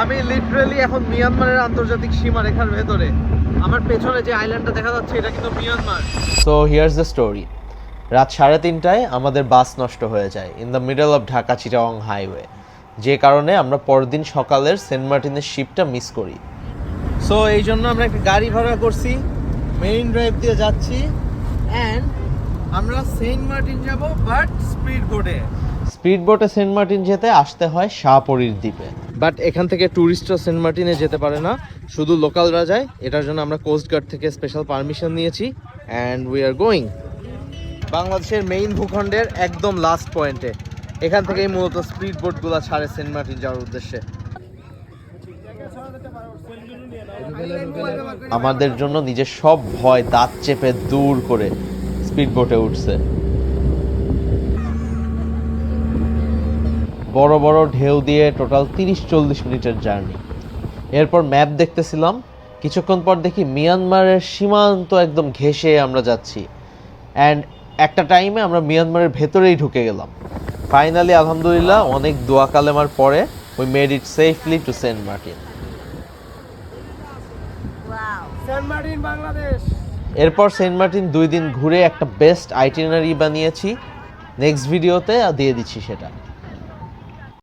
আমি লিটারালি এখন মিয়ানমারের আন্তর্জাতিক সীমারেখার ভেতরে। আমার পেছনে যে আইল্যান্ডটা দেখা যাচ্ছে এটা কিন্তু Myanmar. So here's the story. রাত 3:30টায় আমাদের বাস নষ্ট হয়ে যায় in the middle of Dhaka Chittagong highway, যে কারণে আমরা পরদিন সকালের সেন্ট মার্টিনের শিপটা মিস করি। সো এই জন্য আমরা একটা গাড়ি ভাড়া করছি, মেরিন ড্রাইভ দিয়ে যাচ্ছি, অ্যান্ড আমরা সেন্ট মার্টিন যাব, বাট স্পিড বোটে। স্পিড বোটে সেন্ট মার্টিন যেতে আসতে হয় শাহপরীর দ্বীপে, বাট এখান থেকে ট্যুরিস্টরা সেন্ট মার্টিনে যেতে পারে না, শুধু লোকালরা যায়। এটার জন্য আমরা কোস্টগার্ড থেকে স্পেশাল পারমিশন নিয়েছি অ্যান্ড উই আর গোয়িং বাংলাদেশের মেইন ভূখণ্ডের একদম লাস্ট পয়েন্টে। এখান থেকেই মূলত স্পিড বোটগুলো ছাড়ে সেন্ট মার্টিন যাওয়ার উদ্দেশ্যে। আমাদের জন্য নিজের সব ভয় দাঁত চেপে দূর করে স্পিড বোটে উঠছে। বড় বড় ঢেউ দিয়ে টোটাল 30-40 মিনিটের জার্নি। এরপর ম্যাপ দেখতেছিলাম, কিছুক্ষণ পর দেখি মিয়ানমারের সীমান্ত একদম ঘেঁষে আমরা যাচ্ছি, অ্যান্ড একটা টাইমে আমরা মিয়ানমারের ভেতরেই ঢুকে গেলাম। ফাইনালি আলহামদুলিল্লাহ অনেক দোয়া কালেমার পরে we made it safely to Saint Martin. Saint Martin Bangladesh. এরপর সেন্ট মার্টিন 2 দিন ঘুরে একটা বেস্ট আইটিনারি বানিয়েছি, নেক্সট ভিডিওতে দিয়ে দিচ্ছি সেটা।